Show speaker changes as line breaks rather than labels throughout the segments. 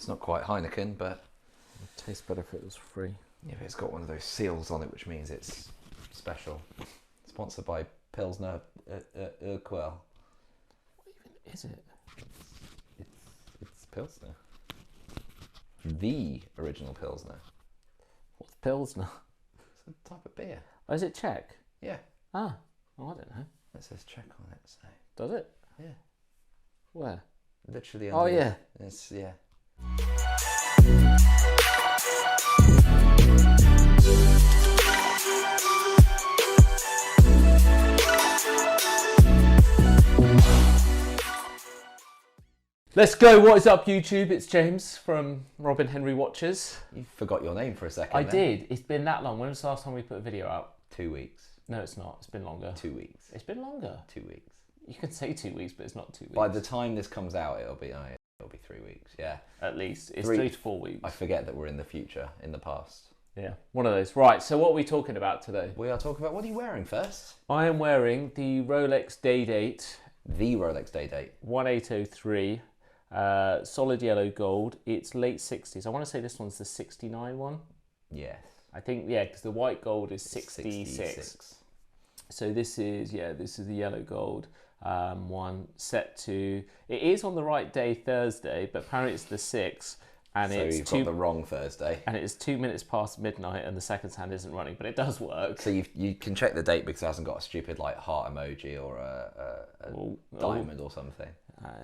It's not quite Heineken, but
It tastes better if it was free.
yeah, it's got one of those seals on it, which means it's special. Sponsored by Pilsner Urquell.
What even is it?
It's Pilsner. The original Pilsner.
What's Pilsner?
It's a type of beer.
Oh, is it Czech?
Yeah.
Ah, oh, I don't know.
It says Czech on it, so
Does it?
yeah.
Where?
Literally.
Oh, yeah.
It's yeah.
Let's go. What is up, YouTube? It's James from Robin Henry Watches.
You forgot your name for a second.
I
then.
did. It's been that long. When was the last time we put a video out?
2 weeks.
No, it's not. It's been longer.
2 weeks.
It's been longer.
2 weeks.
You can say 2 weeks, but it's not 2 weeks.
By the time this comes out, it'll be 3 weeks. Yeah.
At least. It's
3
3 to 4 weeks.
I forget that we're in the future, in the past.
Yeah, one of those. Right, so what are we talking about today?
We are talking about, what are you wearing first?
I am wearing the Rolex Day Date
The Rolex Day Date.
1803, solid yellow gold. It's late 60s. I want to say this one's the 69 one.
Yes.
I think, yeah, because the white gold is 66. So this is the yellow gold one set to, it is on the right day, Thursday, but apparently it's the 6th. And
So
it's
you've got the wrong Thursday.
And it is 2 minutes past midnight, and the seconds hand isn't running, but it does work.
So you can check the date because it hasn't got a stupid like heart emoji or a diamond or something.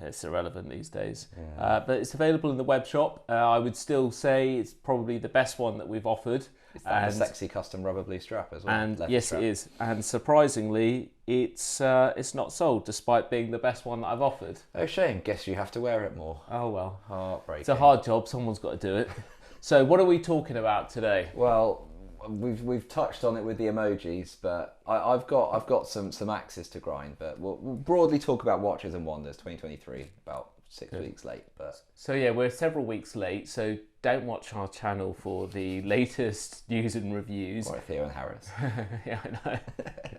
It's irrelevant these days. Yeah. But it's available in the web shop. I would still say it's probably the best one that we've offered.
Is that a sexy custom rubber blue strap as well?
And yes, strap. It is. And surprisingly, it's not sold, despite being the best one that I've offered.
Oh, shame. Guess you have to wear it more.
Oh, well.
Heartbreaking.
It's a hard job. Someone's got to do it. So what are we talking about today?
Well, we've touched on it with the emojis, but I've got some axes to grind. But we'll broadly talk about Watches and Wonders 2023, about 6 weeks late. But
so yeah, we're several weeks late. So don't watch our channel for the latest news and reviews.
Or Theo and Harris.
Yeah, I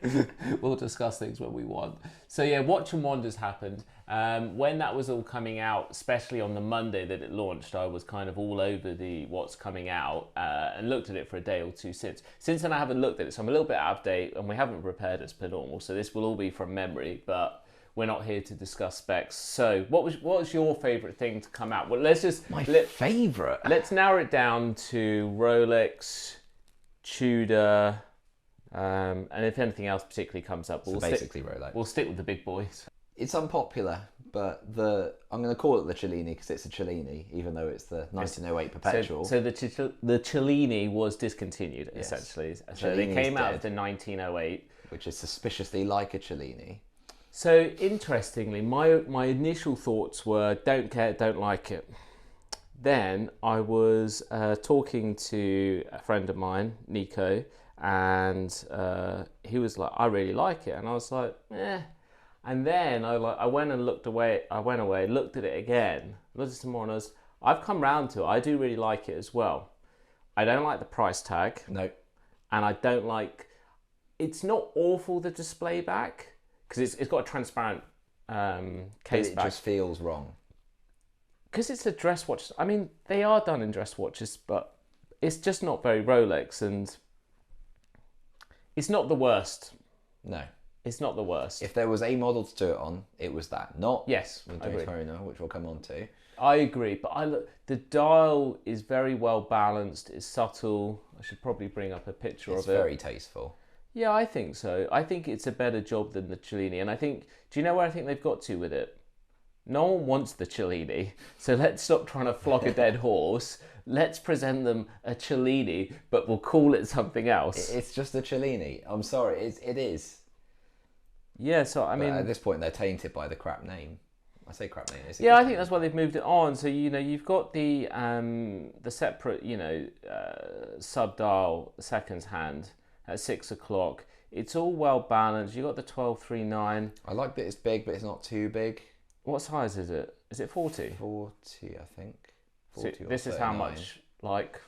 know. We'll discuss things when we want. So yeah, Watch and Wonders happened. When that was all coming out, especially on the Monday that it launched, I was kind of all over the what's coming out and looked at it for a day or two since. Since then I haven't looked at it, so I'm a little bit out of date, and we haven't prepared as per normal. So this will all be from memory, but we're not here to discuss specs. So what was your favourite thing to come out? Well, let's just...
favourite?
Let's narrow it down to Rolex, Tudor, and if anything else particularly comes up,
basically Rolex.
We'll stick with the big boys.
It's unpopular, but I'm going to call it the Cellini because it's a Cellini, even though it's the 1908 Perpetual.
So the Cellini was discontinued, essentially. So they came out of the 1908.
Which is suspiciously like a Cellini.
So interestingly, my initial thoughts were don't care, don't like it. Then I was talking to a friend of mine, Nico, and he was like, I really like it, and I was like, eh. And then I went and looked away. I went away, looked at it again, looked at some more, and I've come round to it. I do really like it as well. I don't like the price tag.
No.
And I don't like. It's not awful, the display back. Because it's got a transparent case back.
It just feels wrong.
Because it's a dress watch. I mean, they are done in dress watches, but it's just not very Rolex, and it's not the worst.
No.
It's not the worst.
If there was a model to do it on, it was that. Not
yes,
the Daytona, which we'll come on to.
I agree, but the dial is very well balanced. It's subtle. I should probably bring up a picture of it.
It's very tasteful.
Yeah, I think so. I think it's a better job than the Cellini. And I think, do you know where I think they've got to with it? No one wants the Cellini, so let's stop trying to flog a dead horse. Let's present them a Cellini, but we'll call it something else.
It's just a Cellini. I'm sorry, it is.
Yeah, so I mean...
At this point, they're tainted by the crap name. I say crap name.
Yeah, I think that's why they've moved it on. So, you've got the separate, sub-dial seconds hand at 6 o'clock. It's all well balanced. You've got the 1239.
I like that it's big, but it's not too big.
What size is it? Is it 40?
40, I think. 40
so
or
this
39.
is how much work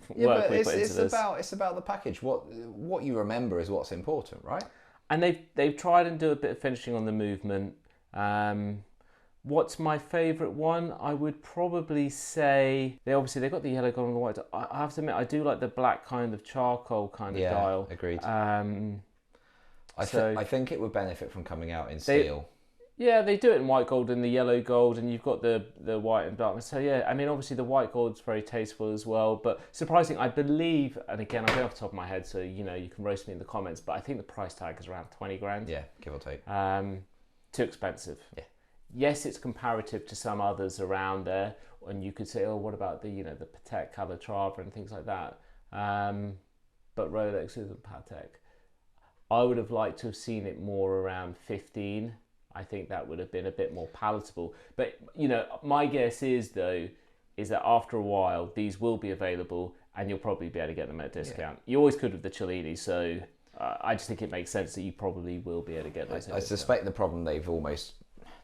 we put
into this.
It's about the package. What you remember is what's important, right?
And they've tried and do a bit of finishing on the movement. What's my favourite one? I would probably say they've got the yellow, gold, and the white. I have to admit, I do like the black kind of charcoal kind of dial.
Agreed.
So
I think it would benefit from coming out in steel.
Yeah, they do it in white gold and the yellow gold, and you've got the white and dark. So yeah, I mean, obviously the white gold's very tasteful as well. But surprising, I believe, and again, I'm going off the top of my head, so you can roast me in the comments. But I think the price tag is around 20 grand.
Yeah, give or take.
Too expensive.
Yeah.
Yes, it's comparative to some others around there, and you could say, oh, what about the the Patek Calatrava and things like that. But Rolex isn't Patek. I would have liked to have seen it more around 15. I think that would have been a bit more palatable. But, my guess is that after a while, these will be available and you'll probably be able to get them at a discount. You always could with the Cellini, so I just think it makes sense that you probably will be able to get those.
I suspect the problem they've almost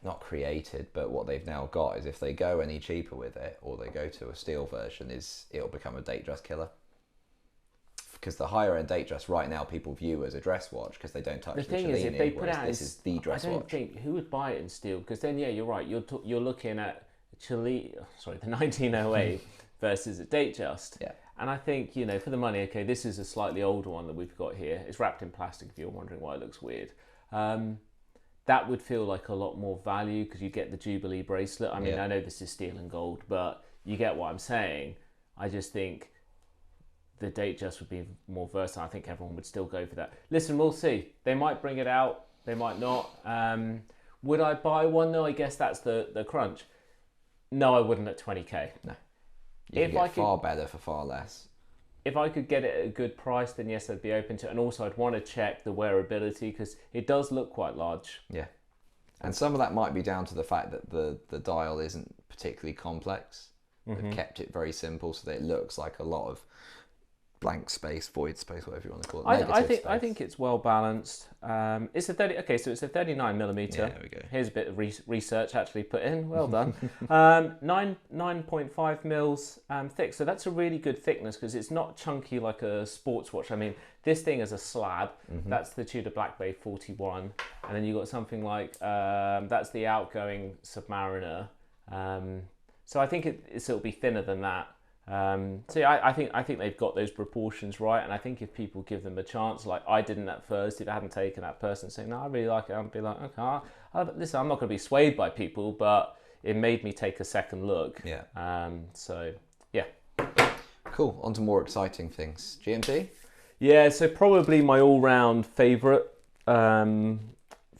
not created, but what they've now got is if they go any cheaper with it or they go to a steel version, it'll become a Datejust killer. Because the higher end Datejust right now people view as a dress watch because they don't touch the
thing
Cellini,
is, if they put out
this is the dress watch.
I don't think who would buy it in steel, because then you're right, you're looking at the 1908 versus a Datejust.
Yeah.
And I think for the money, okay, this is a slightly older one that we've got here. It's wrapped in plastic. If you're wondering why it looks weird. That would feel like a lot more value because you get the Jubilee bracelet. I mean, I know this is steel and gold, but you get what I'm saying. I just think the Datejust would be more versatile. I think everyone would still go for that. Listen, we'll see. They might bring it out. They might not. Would I buy one? No, I guess that's the crunch. No, I wouldn't at 20k.
No. You can get far better for far less.
If I could get it at a good price, then yes, I'd be open to it. And also I'd want to check the wearability because it does look quite large.
Yeah. And some of that might be down to the fact that the dial isn't particularly complex. Mm-hmm. They've kept it very simple so that it looks like a lot of blank space, void space, whatever you want to call it.
I think it's well balanced. It's a 30. Okay, so it's a 39mm.
Yeah, there we go.
Here's a bit of research actually put in. Well done. 9.5 mils thick. So that's a really good thickness because it's not chunky like a sports watch. I mean, this thing is a slab. Mm-hmm. That's the Tudor Black Bay 41, and then you got something like that's the outgoing Submariner. So I think it'll be thinner than that. So yeah, I think they've got those proportions right, and I think if people give them a chance, like I didn't at first, if I hadn't taken that person saying, no, I really like it, I'd be like, okay, listen, I'm not going to be swayed by people, but it made me take a second look.
Yeah.
So yeah.
Cool. On to more exciting things. GMT?
Yeah. So probably my all-round favourite from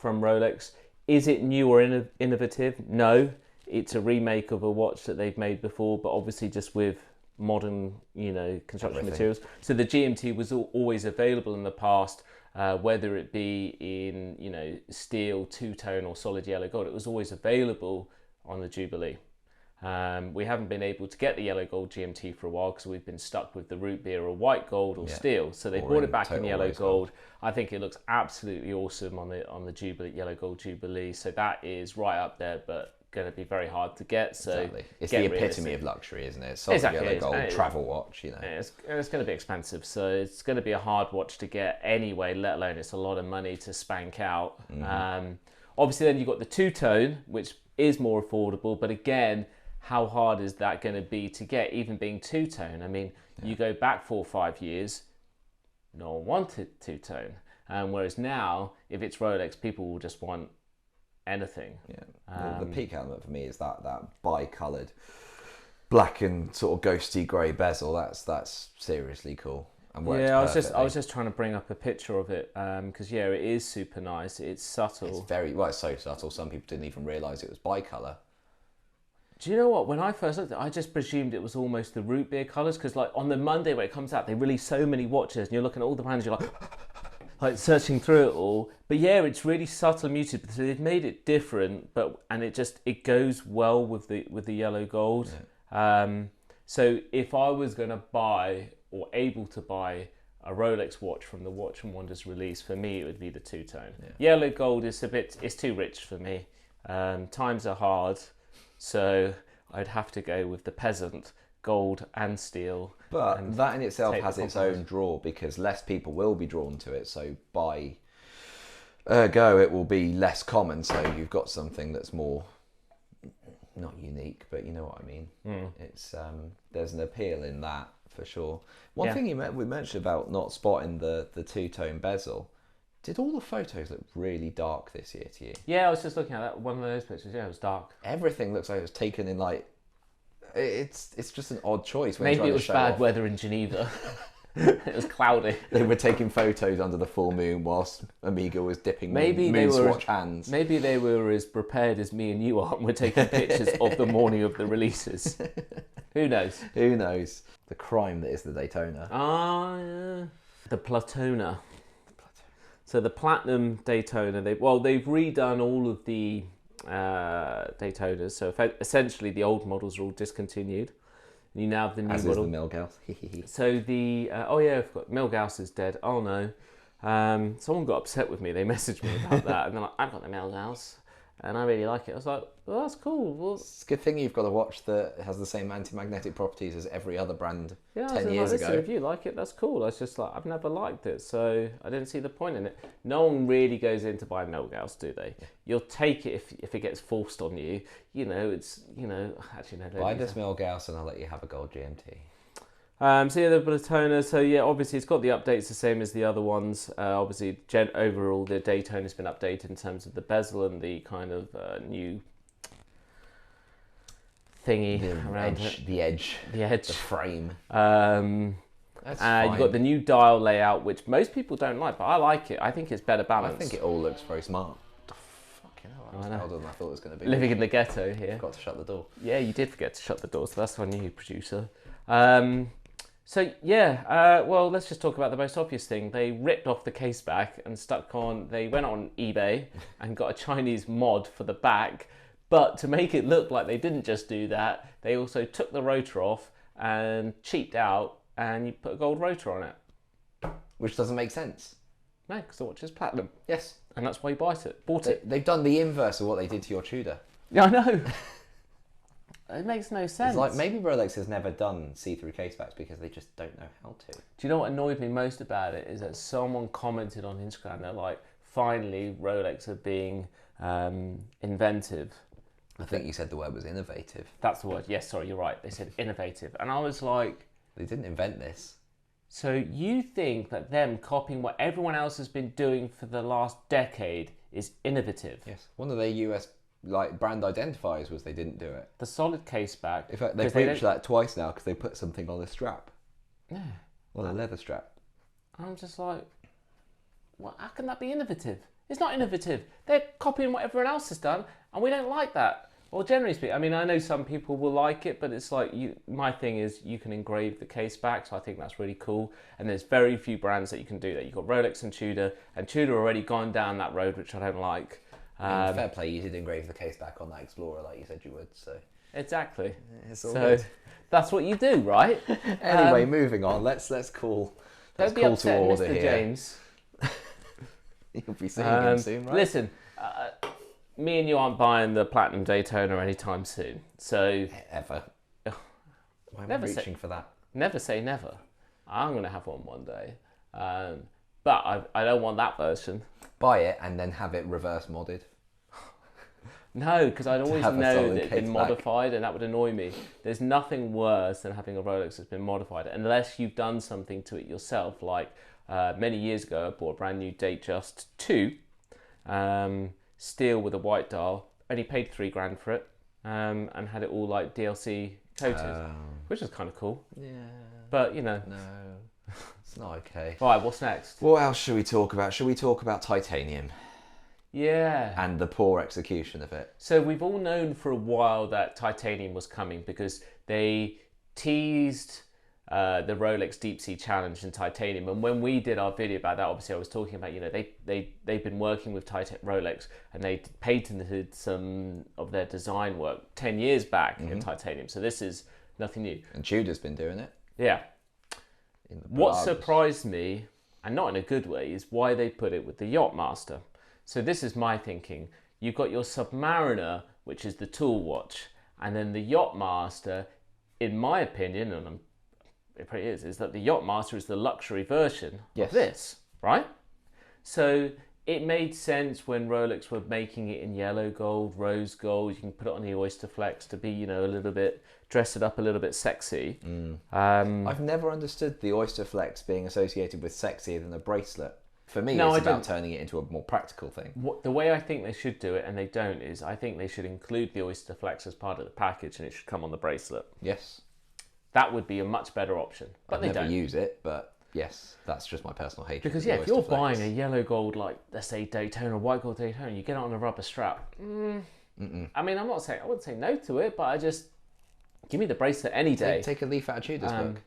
Rolex. Is it new or innovative? No. It's a remake of a watch that they've made before, but obviously just with modern, construction materials. So the GMT was always available in the past, whether it be in, steel, two-tone or solid yellow gold. It was always available on the Jubilee. We haven't been able to get the yellow gold GMT for a while because we've been stuck with the root beer or white gold or steel. So they brought it back in yellow gold. I think it looks absolutely awesome on the Jubilee, yellow gold Jubilee. So that is right up there, but going to be very hard to get. So
exactly. It's the epitome of luxury, isn't it? Solid yellow gold travel watch,
It's going to be expensive, so it's going to be a hard watch to get anyway, let alone it's a lot of money to spank out. Mm-hmm. Obviously then you've got the two-tone, which is more affordable, but again, how hard is that going to be to get, even being two-tone? I mean, you go back 4 or 5 years, no one wanted two-tone. Whereas now, if it's Rolex, people will just want anything.
Yeah. The peak element for me is that bi-coloured black and sort of ghosty grey bezel. That's seriously cool. And
I was just trying to bring up a picture of it because it is super nice. It's subtle.
It's so subtle. Some people didn't even realise it was bi-colour.
Do you know what? When I first looked at it, I just presumed it was almost the root beer colours because like on the Monday when it comes out, they release so many watches and you're looking at all the brands, you're like searching through it all. But yeah, it's really subtle and muted. So they've made it different, and it goes well with the yellow gold. Yeah. So if I was going to buy or able to buy a Rolex watch from the Watch and Wonders release, for me it would be the two-tone. Yeah. Yellow gold is it's too rich for me. Times are hard, so I'd have to go with the peasant gold and steel.
But that in itself has its own draw because less people will be drawn to it. So ergo, it will be less common. So you've got something that's more not unique, but you know what I mean. It's there's an appeal in that for sure. One thing we mentioned about not spotting the two-tone bezel. Did all the photos look really dark this year to you?
Yeah, I was just looking at that one of those pictures. Yeah, it was dark.
Everything looks like it was taken in like. It's just an odd choice. When
Maybe it was bad weather in Geneva. It was cloudy.
They were taking photos under the full moon whilst Amiga was dipping moon swatch hands.
Maybe they were as prepared as me and you are, and we're taking pictures of the morning of the releases. Who knows?
Who knows? The crime that is the Daytona.
Yeah. The Platona. So the Platinum Daytona, they've redone all of the Daytonas. So essentially the old models are all discontinued. You now have the new model.
As is the Milgauss.
So the I forgot Milgauss is dead. Oh no! Someone got upset with me. They messaged me about that, and they're like, "I've got the Milgauss, and I really like it." I was like, "Well, that's cool." Well,
it's a good thing you've got a watch that has the same anti-magnetic properties as every other brand 10 years
like,
ago.
If you like it, that's cool. I was just like, I've never liked it, so I didn't see the point in it. No one really goes in to buy Milgauss, do they? Yeah. You'll take it if it gets forced on you. Actually no.
Buy this Milgauss and I'll let you have a gold GMT.
So yeah, the Platona. So yeah, obviously it's got the updates the same as the other ones. Obviously, overall the Daytona's been updated in terms of the bezel and the kind of new thingy around it.
The edge, the frame.
That's fine. You've got the new dial layout, which most people don't like, but I like it. I think it's better balanced.
I think it all looks very smart. Fucking hell, I was older than I thought it was going to be.
Living in the ghetto here.
Forgot to shut the door.
Yeah, you did forget to shut the door, so that's on you, producer. Well, let's just talk about the most obvious thing. They ripped off the case back and they went on eBay and got a Chinese mod for the back, but to make it look like they didn't just do that, they also took the rotor off and cheaped out and you put a gold rotor on it.
Which doesn't make sense.
No, because the watch is platinum.
Yes.
And that's why you bought it.
They've done the inverse of what they did to your Tudor.
Yeah, I know. It makes no sense.
It's like maybe Rolex has never done see-through casebacks because they just don't know how to.
Do you know what annoyed me most about it is that someone commented on Instagram, they're like, finally Rolex are being inventive.
I think you said the word was innovative.
That's the word. Yes, sorry, you're right. They said innovative. And I was like...
They didn't invent this.
So you think that them copying what everyone else has been doing for the last decade is innovative?
Yes. One of their US brand identifiers was they didn't do it.
The solid case back.
In fact, they've breached that twice now because they put something on the strap.
Yeah.
Well, a leather strap.
I'm just like, well, how can that be innovative? It's not innovative. They're copying what everyone else has done, and we don't like that. Well, generally speaking, I mean, I know some people will like it, but it's like, my thing is you can engrave the case back, so I think that's really cool. And there's very few brands that you can do that. You've got Rolex and Tudor already gone down that road, which I don't like.
Fair play, you did engrave the case back on that Explorer like you said you would, so...
Exactly.
It's all good.
That's what you do, right?
Anyway, moving on, let's call
don't be upset,
to order
Mr.
here.
James.
You'll be seeing him soon, right?
Listen, me and you aren't buying the Platinum Daytona anytime soon, so...
Ever. Why am I reaching for that?
Never say never. I'm going to have one day. But I don't want that version.
Buy it and then have it reverse modded.
No, because I'd always know that it'd been modified and that would annoy me. There's nothing worse than having a Rolex that's been modified unless you've done something to it yourself. Like many years ago, I bought a brand new Datejust 2, steel with a white dial. Only paid $3,000 for it and had it all like DLC coated, which is kind of cool.
Yeah.
But, you know.
No. It's not okay.
Right, what's next?
What else should we talk about? Should we talk about titanium?
Yeah.
And the poor execution of it.
So we've all known for a while that titanium was coming because they teased the Rolex Deep Sea Challenge in titanium. And when we did our video about that, obviously I was talking about, you know, they've been working with Rolex and they patented some of their design work 10 years back in titanium. So this is nothing new.
And Tudor's been doing it.
Yeah. What surprised me, and not in a good way, is why they put it with the Yachtmaster. So this is my thinking. You've got your Submariner, which is the tool watch, and then the Yachtmaster, in my opinion, and it probably is that the Yachtmaster is the luxury version of this, right? So It made sense when Rolex were making it in yellow gold, rose gold. You can put it on the Oyster Flex to be, a little bit, dress it up a little bit sexy.
I've never understood the Oyster Flex being associated with sexier than a bracelet. For me, it's about turning it into a more practical thing.
The way I think they should do it, and they don't, is I think they should include the Oyster Flex as part of the package, and it should come on the bracelet.
Yes.
That would be a much better option. But
I'd never use it, but yes, that's just my personal hatred.
Because if you're buying a yellow gold, like let's say Daytona, white gold Daytona, you get it on a rubber strap. I mean, I wouldn't say no to it, but I just give me the bracelet any day.
Take a leaf out of Tudor's book.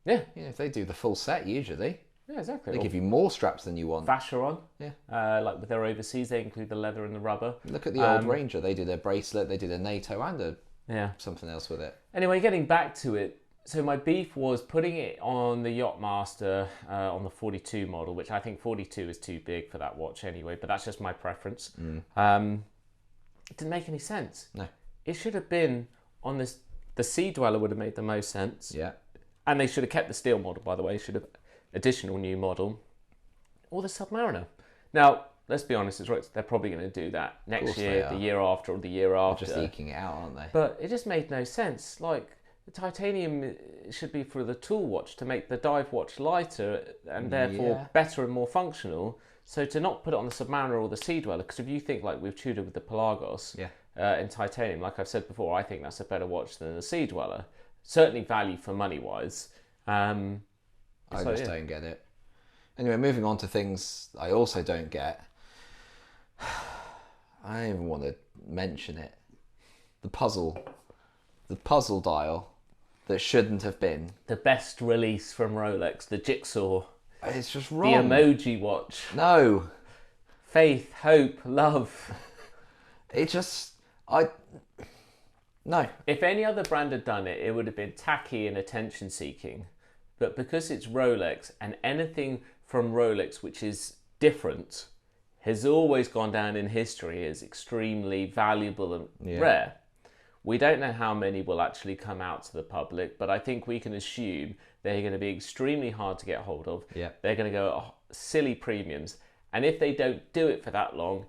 Yeah,
if they do the full set usually.
Yeah, exactly.
They give you more straps than you want.
Vacheron.
Yeah.
Like with their overseas, they include the leather and the rubber.
Look at the old Ranger. They did a bracelet, they did a NATO and something else with it.
Anyway, getting back to it. So my beef was putting it on the Yachtmaster on the 42 model, which I think 42 is too big for that watch anyway, but that's just my preference. It didn't make any sense.
No.
It should have been on this. The Sea Dweller would have made the most sense.
Yeah.
And they should have kept the steel model, by the way. Should have additional new model. Or the Submariner. Now, let's be honest, they're probably going to do that next year, the year after, or the year after.
They're just eking it out, aren't they?
But it just made no sense. Like, the titanium should be for the tool watch to make the dive watch lighter and therefore better and more functional. So to not put it on the Submariner or the Sea Dweller, because if you think like with Tudor with the Pelagos in titanium, like I've said before, I think that's a better watch than the Sea Dweller. Certainly value for money wise.
I just don't get it. Anyway, moving on to things I also don't get. I don't even want to mention it. The puzzle dial that shouldn't have been.
The best release from Rolex, the jigsaw.
It's just wrong.
The emoji watch.
No.
Faith, hope, love.
No.
If any other brand had done it, it would have been tacky and attention seeking. But because it's Rolex, and anything from Rolex which is different has always gone down in history as extremely valuable and rare. We don't know how many will actually come out to the public, but I think we can assume they're going to be extremely hard to get hold of.
Yeah.
They're going to go at silly premiums. And if they don't do it for that long,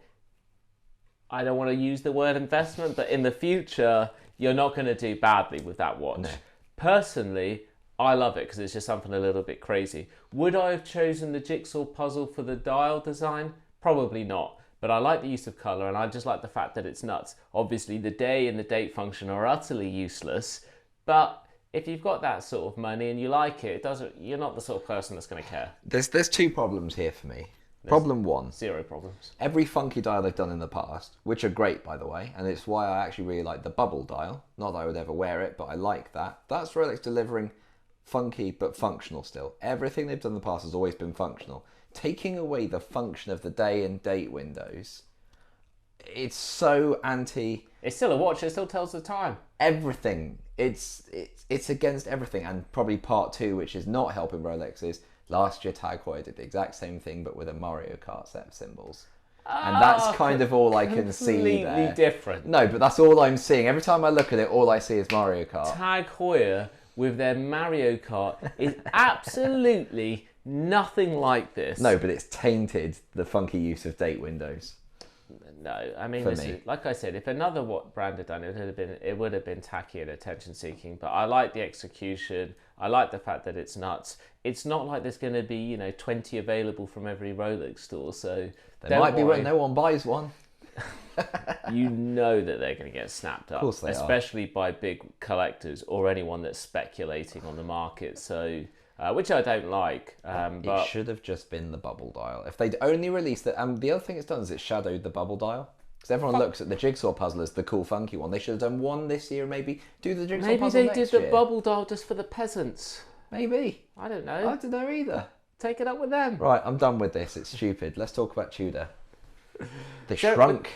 I don't want to use the word investment, but in the future, you're not going to do badly with that watch.
No.
Personally, I love it because it's just something a little bit crazy. Would I have chosen the jigsaw puzzle for the dial design? Probably not. But I like the use of colour, and I just like the fact that it's nuts. Obviously, the day and the date function are utterly useless, but if you've got that sort of money and you like it, you're not the sort of person that's going to care.
There's two problems here for me. Problem one.
Zero problems.
Every funky dial they've done in the past, which are great, by the way, and it's why I actually really like the bubble dial. Not that I would ever wear it, but I like that. That's Rolex delivering funky but functional still. Everything they've done in the past has always been functional. Taking away the function of the day and date windows, it's so anti.
It's still a watch. It still tells the time.
Everything. It's against everything. And probably part two, which is not helping Rolex, is last year Tag Heuer did the exact same thing, but with a Mario Kart set of symbols. And that's kind of all I can see there.
Completely different.
No, but that's all I'm seeing. Every time I look at it, all I see is Mario Kart.
Tag Heuer with their Mario Kart is absolutely nothing like this.
No, but it's tainted the funky use of date windows.
No, I mean, like I said, if another brand had done it, it would have been tacky and attention-seeking. But I like the execution. I like the fact that it's nuts. It's not like there's going to be 20 available from every Rolex store. So
there might be when no one buys one.
You know that they're going to get snapped up,
of course they
especially by big collectors or anyone that's speculating on the market. So. Which I don't like. But
it should have just been the bubble dial. If they'd only released it, and the other thing it's done is it shadowed the bubble dial. Because everyone looks at the jigsaw puzzle as the cool, funky one. They should have done one this year, maybe do the jigsaw puzzle next year.
Maybe they did the bubble dial just for the peasants.
Maybe.
I don't know.
I don't know either.
Take it up with them.
Right, I'm done with this. It's stupid. Let's talk about Tudor. They shrunk.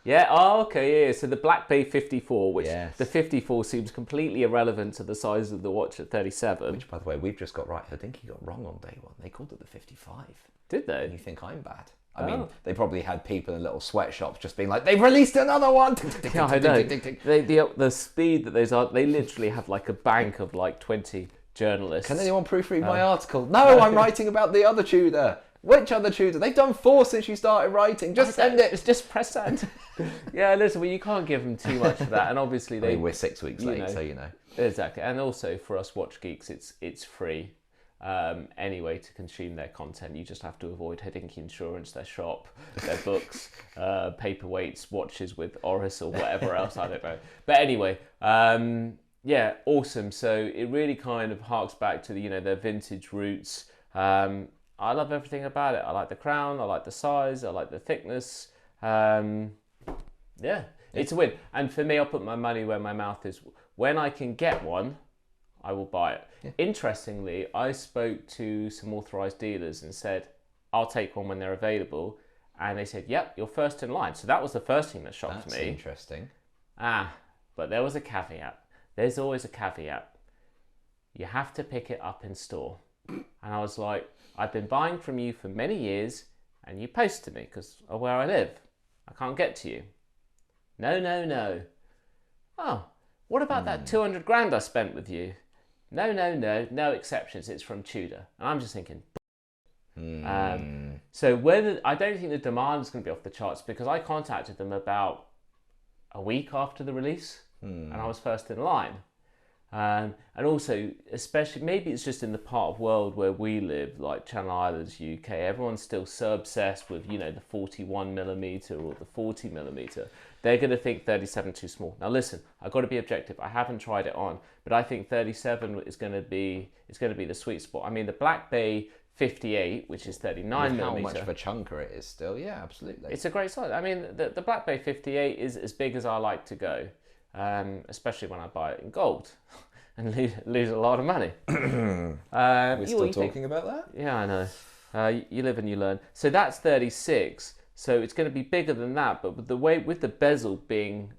Yeah, okay, yeah. So the Black Bay 54, which the 54 seems completely irrelevant to the size of the watch at 37.
Which, by the way, we've just got right. I think he got wrong on day one. They called it the 55.
Did they?
And you think I'm bad? I mean, they probably had people in little sweatshops just being like, they've released another one!
Yeah, I know. The speed that those are, they literally have like a bank of like 20 journalists.
Can anyone proofread my article? No, I'm writing about the other Tudor. Which other Tudor? They've done 4 since you started writing. Just send it.
It's just press send. Yeah, listen, well, you can't give them too much for that. And obviously
we're 6 weeks late, so you know.
Exactly. And also for us watch geeks, it's free. Anyway, to consume their content, you just have to avoid Hodinkee Insurance, their shop, their books, paperweights, watches with Oris or whatever else, I don't know. But anyway, yeah, awesome. So it really kind of harks back to their vintage roots. I love everything about it. I like the crown, I like the size, I like the thickness. Yeah, it's a win. And for me, I'll put my money where my mouth is. When I can get one, I will buy it. Yeah. Interestingly, I spoke to some authorized dealers and said, I'll take one when they're available. And they said, yep, you're first in line. So that was the first thing that shocked me.
That's interesting.
But there was a caveat. There's always a caveat. You have to pick it up in store. And I was like, I've been buying from you for many years and you post to me because of where I live. I can't get to you. No. Oh, what about that 200 grand I spent with you? No exceptions. It's from Tudor. And I'm just thinking, so whether I don't think the demand is going to be off the charts because I contacted them about a week after the release and I was first in line. And also, especially, maybe it's just in the part of world where we live, like Channel Islands, UK, everyone's still so obsessed with, the 41mm or the 40mm. They're going to think 37 too small. Now listen, I've got to be objective. I haven't tried it on, but I think 37 is going to be the sweet spot. I mean, the Black Bay 58, which is 39mm.
How much of a chunker it is still. Yeah, absolutely.
It's a great size. I mean, the Black Bay 58 is as big as I like to go. Especially when I buy it in gold and lose a lot of money.
We're still talking about that?
Yeah, I know. You live and you learn. So that's 36. So it's going to be bigger than that, but with the bezel being,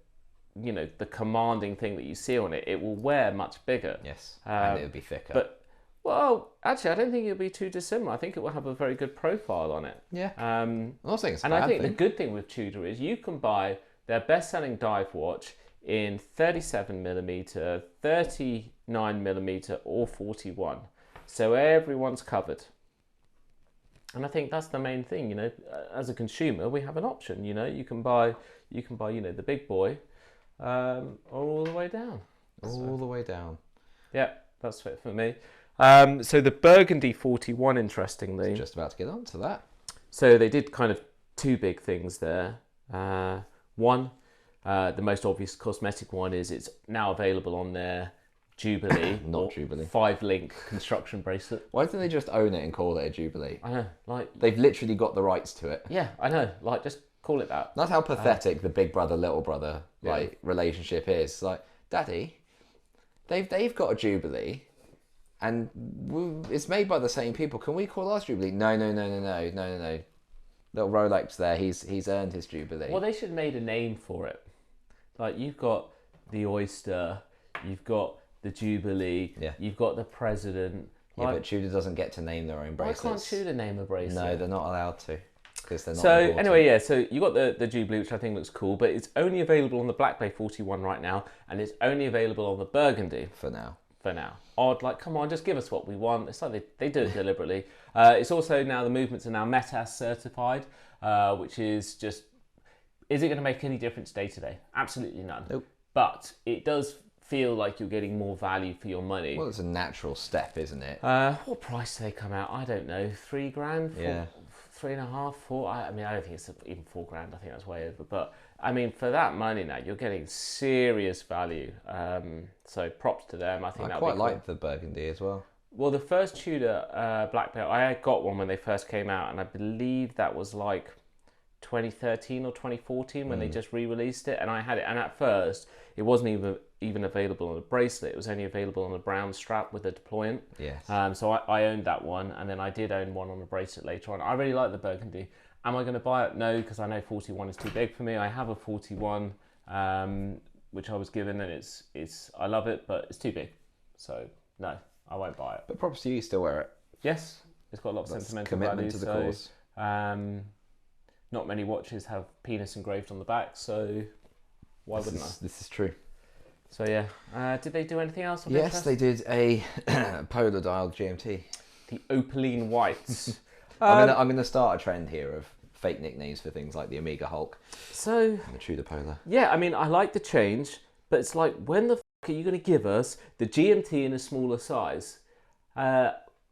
the commanding thing that you see on it, it will wear much bigger.
Yes, and it'll be thicker.
But, well, actually, I don't think it'll be too dissimilar. I think it will have a very good profile on it.
Yeah. I'm not saying it's a
and
bad
I think
thing.
the good thing with Tudor is you can buy their best-selling dive watch in 37mm, 39mm, or 41. So everyone's covered. And I think that's the main thing, as a consumer, we have an option, you can buy, the big boy, or all the way down.
All the way down.
Yeah, that's it for me. So the Burgundy 41, interestingly.
Just about to get on to that.
So they did kind of 2 big things there. One, the most obvious cosmetic one is it's now available on their Jubilee,
not Jubilee,
5-link construction bracelet.
Why don't they just own it and call it a Jubilee?
I know,
they've literally got the rights to it.
Yeah, I know, just call it that.
That's how pathetic the big brother little brother relationship is. Like, Daddy, they've got a Jubilee, and it's made by the same people. Can we call ours Jubilee? No. Little Rolex there, he's earned his Jubilee.
Well, they should have made a name for it. Like, you've got the Oyster, you've got the Jubilee, you've got the President.
Yeah, but Tudor doesn't get to name their own bracelets.
Why can't Tudor name a bracelet?
No, they're not allowed to. Because they're not
so
important.
Anyway, so you got the Jubilee, which I think looks cool, but it's only available on the Black Bay 41 right now, and it's only available on the Burgundy.
For now.
Odd, come on, just give us what we want. It's like they do it deliberately. It's also now, the movements are now METAS certified, which is just, is it going to make any difference day to day? Absolutely none.
Nope.
But it does feel like you're getting more value for your money.
Well, it's a natural step, isn't it?
What price do they come out? I don't know. 3 grand?
Yeah.
3.5, 4. I don't think it's even 4 grand. I think that's way over. But I mean, for that money now, you're getting serious value. So props to them. I think
I quite like the Burgundy as well.
Well, the first Tudor Black Belt, I got one when they first came out, and I believe that was like 2013 or 2014 when they just re-released it, and I had it. And at first, it wasn't even available on a bracelet. It was only available on a brown strap with a deployant.
Yes.
So I owned that one, and then I did own one on a bracelet later on. I really like the Burgundy. Am I going to buy it? No, because I know 41 is too big for me. I have a 41, which I was given, and it's I love it, but it's too big. So no, I won't buy it.
But props to you, still wear it.
Yes, it's got a lot of sentimental
commitment
value.
to the cause.
Not many watches have penis engraved on the back, so why wouldn't I?
This is true.
So yeah, did they do anything else?
Yes, they did a polar dial GMT.
The opaline whites.
I'm gonna start a trend here of fake nicknames for things like the Omega Hulk
So
and the Tudor Polar.
yeah, I mean, I like the change, but it's like, when the are you going to give us the GMT in a smaller size?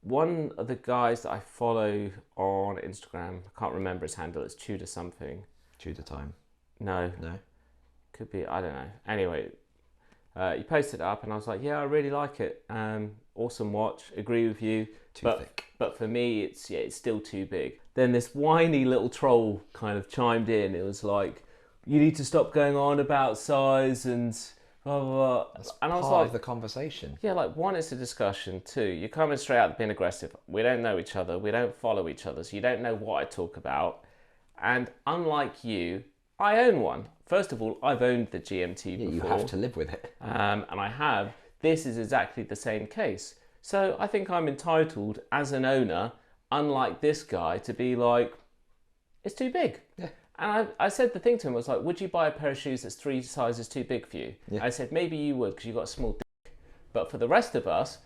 One of the guys that I follow on Instagram, I can't remember his handle, it's Tudor something.
Tudor time.
No,
No.
could be, I don't know. Anyway, he posted it up and I was like, yeah, I really like it. Awesome watch, agree with you.
Too thick.
But for me, it's still too big. Then this whiny little troll kind of chimed in. It was like, you need to stop going on about size and blah, blah, blah.
That's
and I was
part
like,
of the conversation.
yeah, like, one, it's a discussion. Two, you're coming straight out being aggressive. We don't know each other. We don't follow each other. So you don't know what I talk about. And unlike you, I own one. First of all, I've owned the GMT before.
You have to live with it.
And I have. This is exactly the same case. So I think I'm entitled as an owner, unlike this guy, to be like, it's too big.
Yeah.
And I said the thing to him, I was like, would you buy a pair of shoes that's 3 sizes too big for you?
Yeah.
I said, maybe you would because you've got a small dick. But for the rest of us,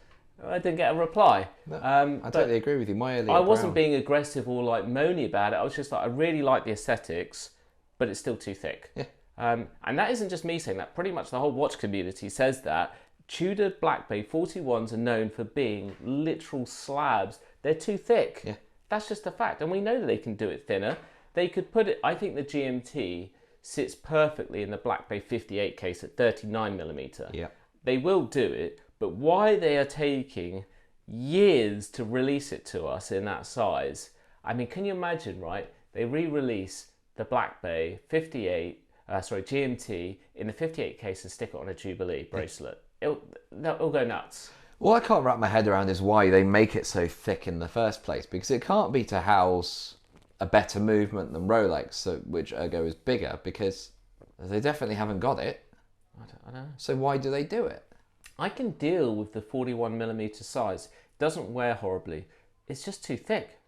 I didn't get a reply.
No, I totally agree with you.
I wasn't being aggressive or like moany about it. I was just like, I really like the aesthetics, but it's still too thick.
Yeah.
And that isn't just me saying that. Pretty much the whole watch community says that. Tudor Black Bay 41s are known for being literal slabs. They're too thick.
Yeah.
That's just a fact. And we know that they can do it thinner. They could put it, I think the GMT sits perfectly in the Black Bay 58 case at 39mm.
Yeah.
They will do it, but why they are taking years to release it to us in that size, I mean, can you imagine, right? They re-release the Black Bay 58, GMT in the 58 case and stick it on a Jubilee bracelet. It'll go nuts.
What I can't wrap my head around is why they make it so thick in the first place, because it can't be to house a better movement than Rolex, which ergo is bigger, because they definitely haven't got it.
I don't know.
So why do they do it?
I can deal with the 41mm size. It doesn't wear horribly. It's just too thick.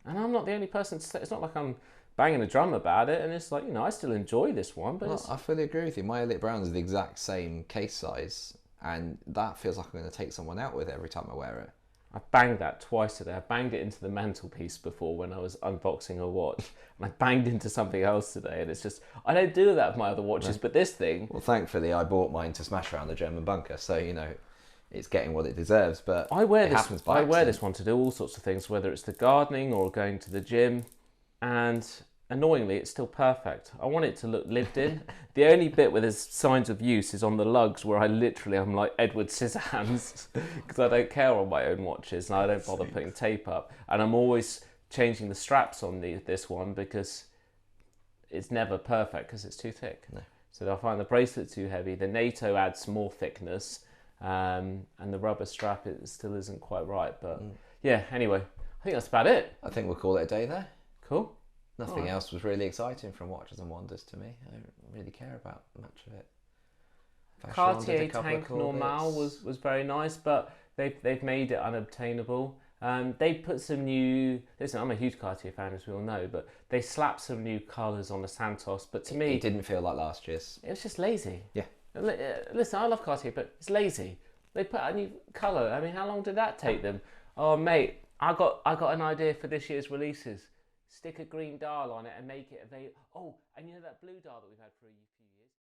And I'm not the only person to say, it's not like I'm banging a drum about it, and it's like, I still enjoy this one, but
I fully agree with you. My Elite Brown is the exact same case size, and that feels like I'm going to take someone out with it every time I wear it.
I banged that twice today. I banged it into the mantelpiece before when I was unboxing a watch, and I banged into something else today, and it's just, I don't do that with my other watches, but this thing...
Well, thankfully, I bought mine to smash around the German bunker, so, it's getting what it deserves, but
I wear
this
this one to do all sorts of things, whether it's the gardening or going to the gym, and annoyingly, it's still perfect. I want it to look lived in. The only bit where there's signs of use is on the lugs, where I'm like Edward Scissorhands, because I don't care on my own watches, and I don't bother putting tape up. And I'm always changing the straps on this one, because it's never perfect, because it's too thick. No. So I find the bracelet too heavy. The NATO adds more thickness, and the rubber strap, it still isn't quite right. But yeah, anyway, I think that's about it.
I think we'll call it a day there.
Cool.
Nothing else was really exciting from Watches and Wonders to me. I don't really care about much of it.
Cartier Tank Normal was very nice, but they've made it unobtainable. They put some new... Listen, I'm a huge Cartier fan, as we all know, but they slapped some new colours on the Santos. But to me...
It didn't feel like last year's.
It was just lazy.
Yeah.
Listen, I love Cartier, but it's lazy. They put a new colour. I mean, how long did that take them? Oh, mate, I got an idea for this year's releases. Stick a green dial on it and make it available. Oh, and that blue dial that we've had for a few years.